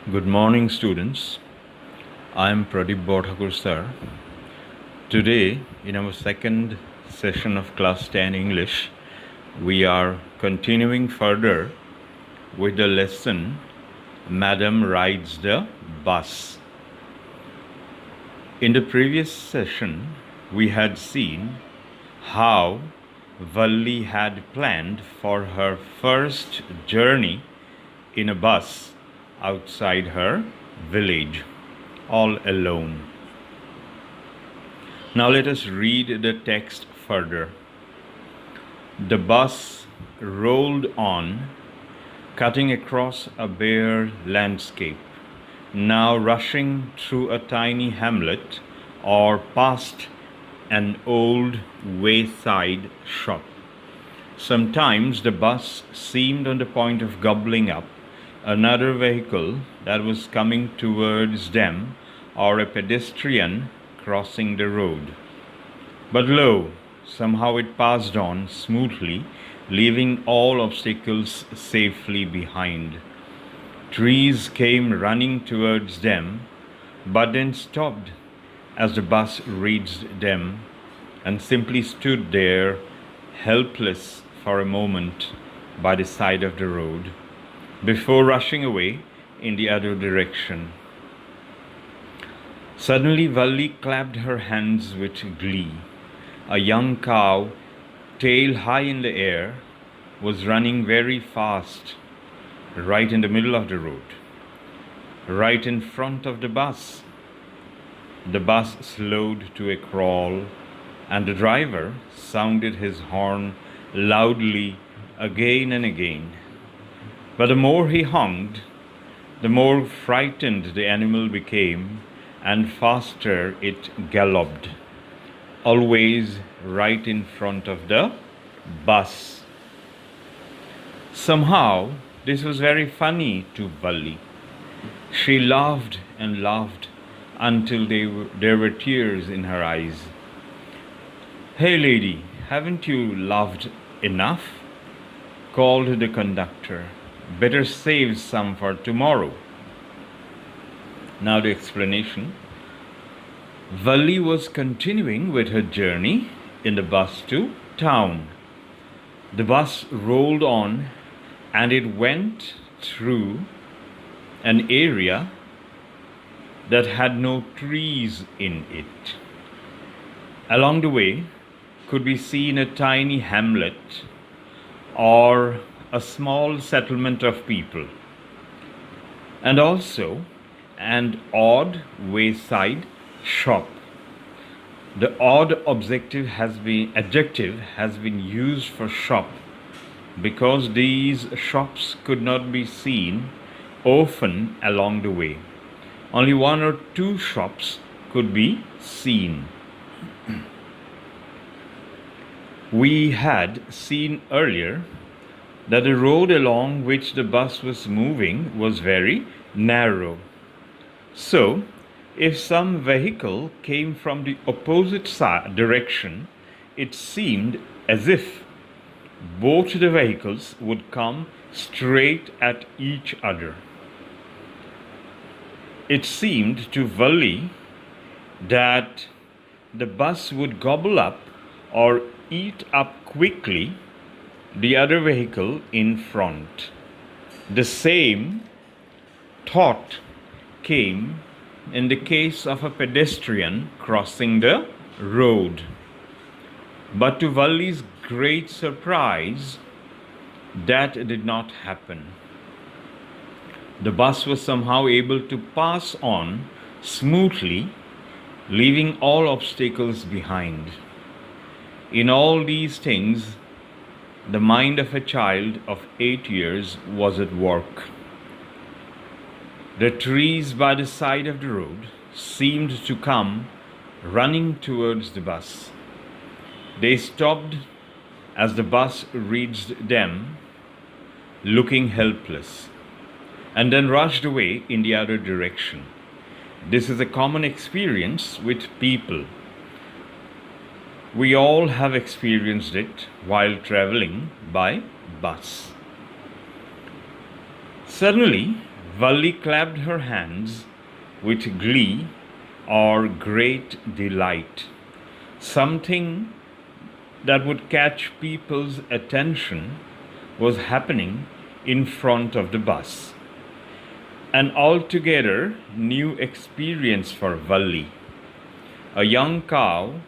Good morning, students. I am Pradeep Bodhakur sir. Today, in our second session of Class 10 English, we are continuing further with the lesson Madam Rides the Bus. In the previous session, we had seen how Valli had planned for her first journey in a bus outside her village, all alone. Now let us read the text further. The bus rolled on, cutting across a bare landscape, now rushing through a tiny hamlet or past an old wayside shop. Sometimes the bus seemed on the point of gobbling up another vehicle that was coming towards them, or a pedestrian crossing the road. But lo, somehow it passed on smoothly, leaving all obstacles safely behind. Trees came running towards them, but then stopped as the bus reached them and simply stood there, helpless for a moment by the side of the road, before rushing away in the other direction. Suddenly Valli clapped her hands with glee. A young cow, tail high in the air, was running very fast, right in the middle of the road, right in front of the bus. The bus slowed to a crawl, and the driver sounded his horn loudly again and again. But the more he honked, the more frightened the animal became, and faster it galloped, always right in front of the bus. Somehow, this was very funny to Valli. She laughed and laughed until there were tears in her eyes. "Hey, lady, haven't you laughed enough?" called the conductor. "Better save some for tomorrow." Now the explanation. Valli was continuing with her journey in the bus to town. The bus rolled on, and it went through an area that had no trees in it. Along the way could be seen a tiny hamlet or a small settlement of people, and also an odd wayside shop. The odd adjective has been used for shop because these shops could not be seen often along the way. Only one or two shops could be seen. We had seen earlier that the road along which the bus was moving was very narrow. So, if some vehicle came from the opposite direction, it seemed as if both the vehicles would come straight at each other. It seemed to Valli that the bus would gobble up or eat up quickly the other vehicle in front. The same thought came in the case of a pedestrian crossing the road. But to Valli's great surprise, that did not happen. The bus was somehow able to pass on smoothly, leaving all obstacles behind. In all these things, the mind of a child of 8 years was at work. The trees by the side of the road seemed to come running towards the bus. They stopped as the bus reached them, looking helpless, and then rushed away in the other direction. This is a common experience with people. We all have experienced it while traveling by bus. Suddenly, Valli clapped her hands with glee or great delight. Something that would catch people's attention was happening in front of the bus. An altogether new experience for Valli. A young cow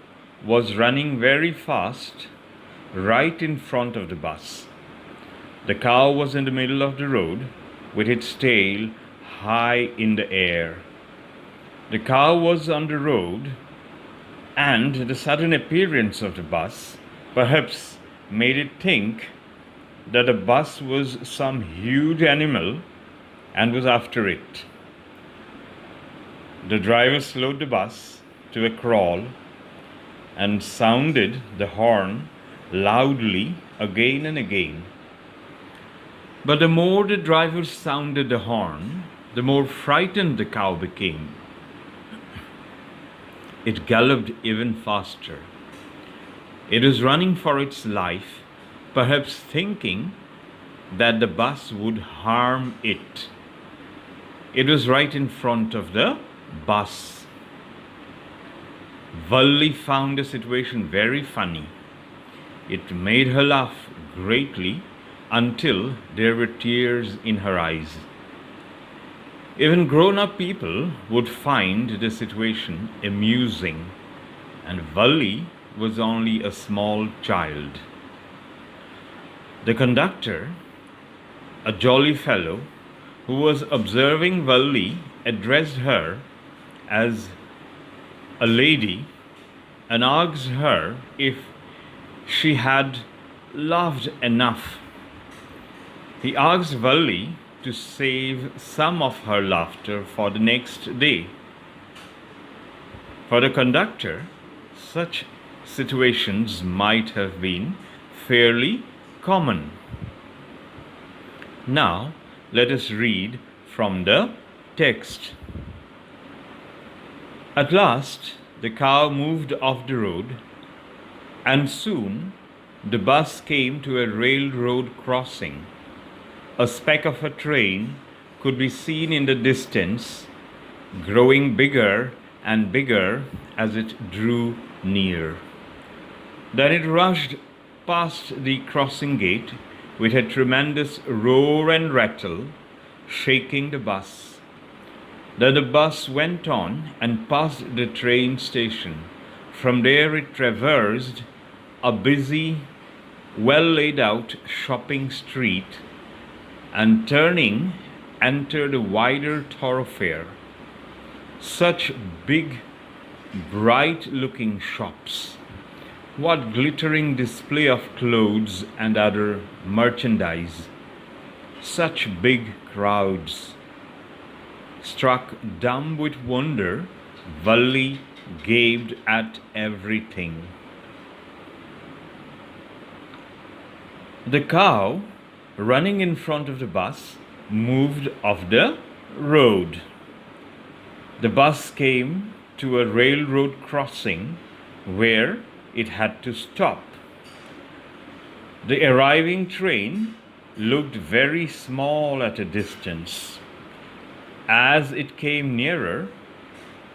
was running very fast right in front of the bus. The cow was in the middle of the road with its tail high in the air. The cow was on the road, and the sudden appearance of the bus perhaps made it think that the bus was some huge animal and was after it. The driver slowed the bus to a crawl and sounded the horn loudly again and again. But the more the driver sounded the horn, the more frightened the cow became. It galloped even faster. It was running for its life, perhaps thinking that the bus would harm it. It was right in front of the bus. Valli found the situation very funny. It made her laugh greatly until there were tears in her eyes. Even grown-up people would find the situation amusing, and Valli was only a small child. The conductor, a jolly fellow who was observing Valli, addressed her as a lady and asked her if she had laughed enough. He asked Valli to save some of her laughter for the next day. For the conductor, such situations might have been fairly common. Now, let us read from the text. At last, the cow moved off the road, and soon the bus came to a railroad crossing. A speck of a train could be seen in the distance, growing bigger and bigger as it drew near. Then it rushed past the crossing gate with a tremendous roar and rattle, shaking the bus. Then the bus went on and passed the train station. From there it traversed a busy, well-laid-out shopping street and turning entered a wider thoroughfare. Such big, bright-looking shops! What glittering display of clothes and other merchandise! Such big crowds! Struck dumb with wonder, Valli gaped at everything. The cow, running in front of the bus, moved off the road. The bus came to a railroad crossing where it had to stop. The arriving train looked very small at a distance. As it came nearer,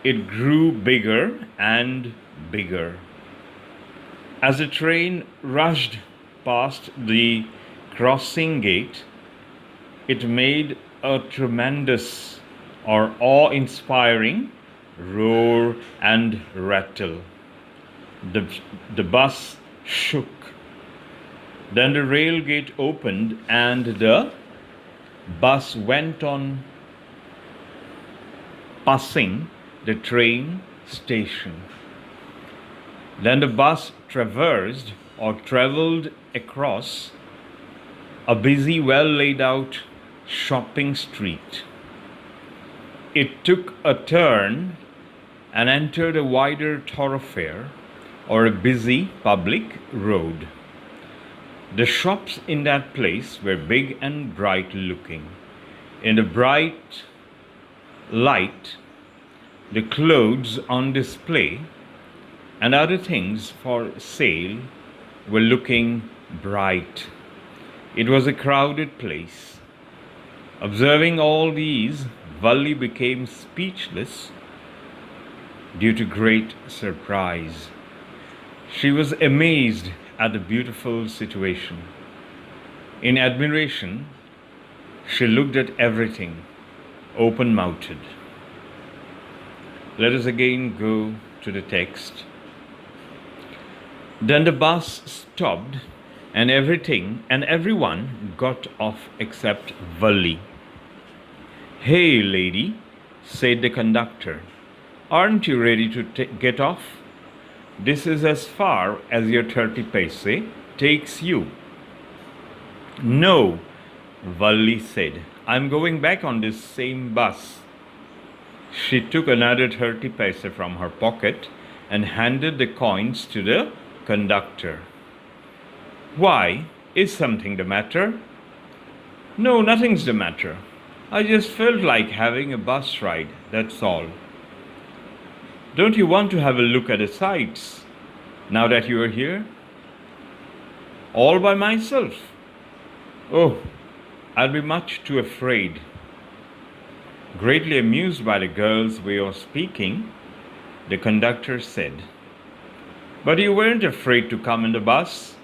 it grew bigger and bigger. As the train rushed past the crossing gate, it made a tremendous or awe-inspiring roar and rattle. The bus shook. Then the rail gate opened and the bus went on passing the train station. Then the bus traversed or traveled across a busy, well-laid-out shopping street. It took a turn and entered a wider thoroughfare or a busy public road. The shops in that place were big and bright looking. In the bright light, the clothes on display and other things for sale were looking bright. It was a crowded place. Observing all these, Valli became speechless due to great surprise. She was amazed at the beautiful situation. In admiration, she looked at everything, open mouthed. Let us again go to the text. Then the bus stopped, and everyone got off except Valli. Hey, lady, said the conductor, aren't you ready to get off? This is as far as your 30 paise takes you. No, Valli said, I'm going back on this same bus. She took another 30 paise from her pocket and handed the coins to the conductor. Why? Is something the matter? No, nothing's the matter. I just felt like having a bus ride, that's all. Don't you want to have a look at the sights now that you are here? All by myself? Oh, I'll be much too afraid. Greatly amused by the girl's way of speaking, the conductor said, But you weren't afraid to come in the bus?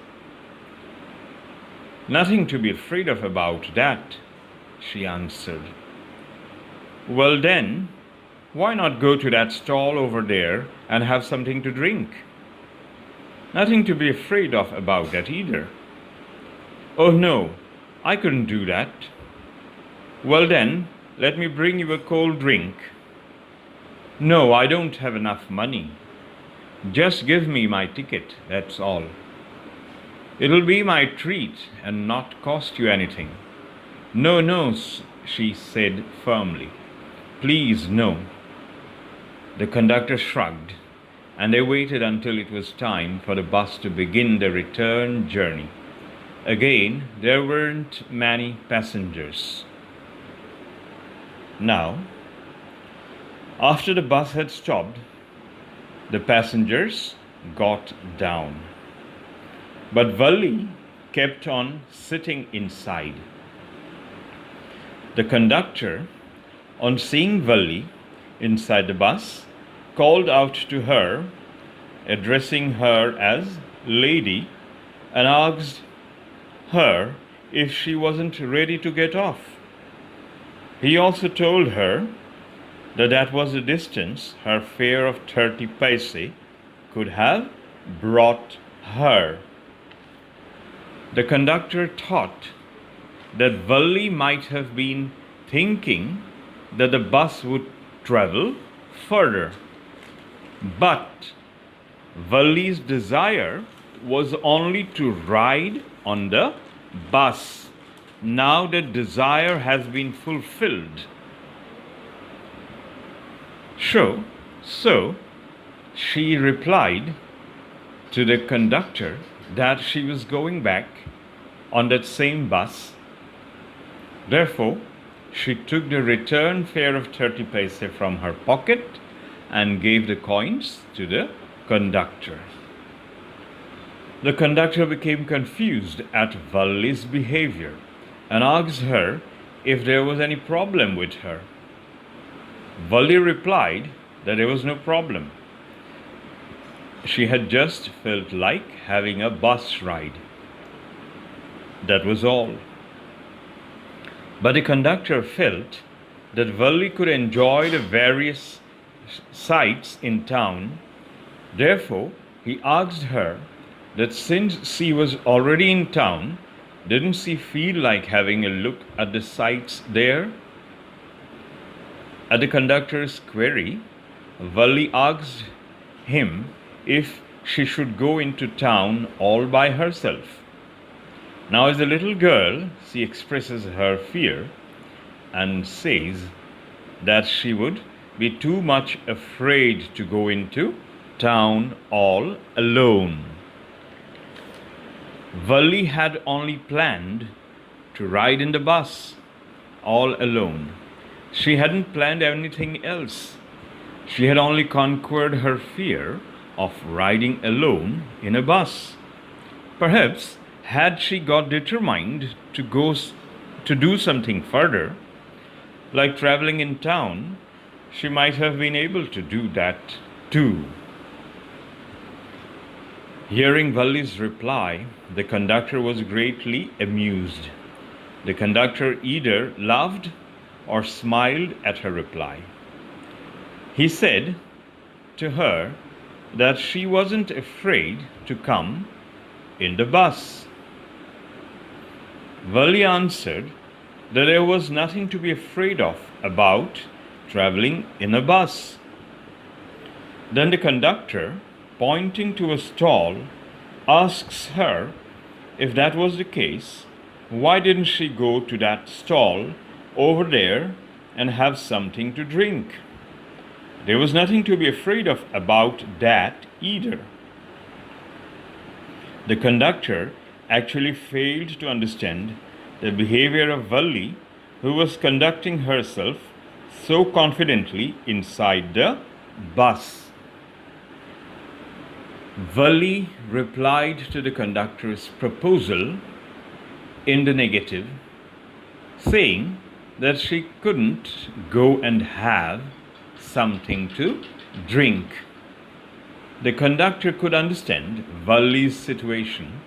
Nothing to be afraid of about that, she answered. Well then, why not go to that stall over there and have something to drink? Nothing to be afraid of about that either. Oh no, I couldn't do that. Well then, let me bring you a cold drink. No, I don't have enough money. Just give me my ticket, that's all. It'll be my treat and not cost you anything. No, no, she said firmly. Please, no. The conductor shrugged, and they waited until it was time for the bus to begin the return journey. Again, there weren't many passengers. Now, after the bus had stopped, the passengers got down. But Valli kept on sitting inside. The conductor, on seeing Valli inside the bus, called out to her, addressing her as lady, and asked her if she wasn't ready to get off. He also told her that that was the distance her fare of 30 paise could have brought her. The conductor thought that Valli might have been thinking that the bus would travel further. But Valli's desire was only to ride on the bus. Now that desire has been fulfilled. So she replied to the conductor that she was going back on that same bus. Therefore, she took the return fare of 30 paise from her pocket and gave the coins to the conductor. The conductor became confused at Valli's behavior and asked her if there was any problem with her. Valli replied that there was no problem. She had just felt like having a bus ride. That was all. But the conductor felt that Valli could enjoy the various sights in town. Therefore, he asked her that since she was already in town, didn't she feel like having a look at the sights there? At the conductor's query, Valli asked him if she should go into town all by herself. Now, as a little girl, she expresses her fear and says that she would be too much afraid to go into town all alone. Valli had only planned to ride in the bus all alone. She hadn't planned anything else. She had only conquered her fear of riding alone in a bus. Perhaps, had she got determined to do something further, Like traveling in town, she might have been able to do that too. Hearing Valli's reply, the conductor was greatly amused. The conductor either laughed or smiled at her reply. He said to her that she wasn't afraid to come in the bus. Valli answered that there was nothing to be afraid of about traveling in a bus. Then the conductor, pointing to a stall, asks her if that was the case, why didn't she go to that stall over there and have something to drink? There was nothing to be afraid of about that either. The conductor actually failed to understand the behavior of Valli, who was conducting herself so confidently inside the bus. Valli replied to the conductor's proposal in the negative, saying that she couldn't go and have something to drink. The conductor could understand Valli's situation,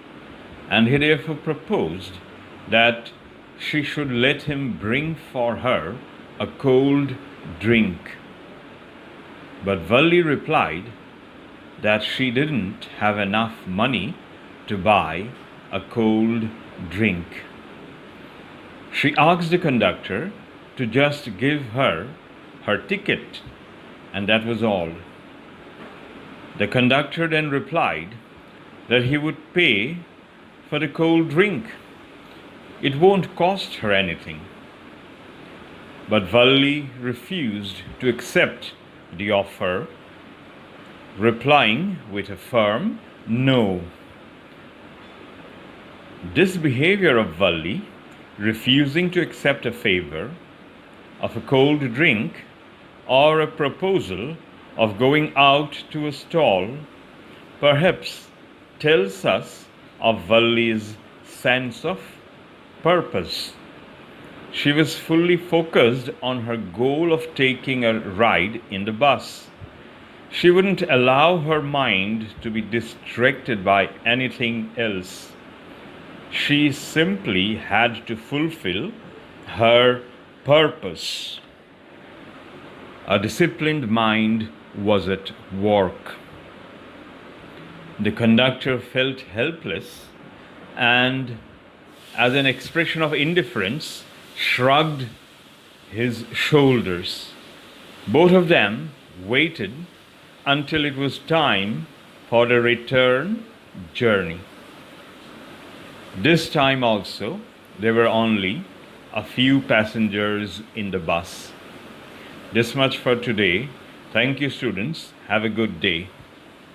and he therefore proposed that she should let him bring for her a cold drink. But Valli replied that she didn't have enough money to buy a cold drink. She asked the conductor to just give her her ticket, and that was all. The conductor then replied that he would pay for the cold drink. It won't cost her anything. But Valli refused to accept the offer, replying with a firm no. This behavior of Valli, refusing to accept a favor of a cold drink or a proposal of going out to a stall, perhaps tells us of Valli's sense of purpose. She was fully focused on her goal of taking a ride in the bus. She wouldn't allow her mind to be distracted by anything else. She simply had to fulfill her purpose. A disciplined mind was at work. The conductor felt helpless and, as an expression of indifference, shrugged his shoulders. Both of them waited until it was time for the return journey. This time also, there were only a few passengers in the bus. This much for today. Thank you, students. Have a good day.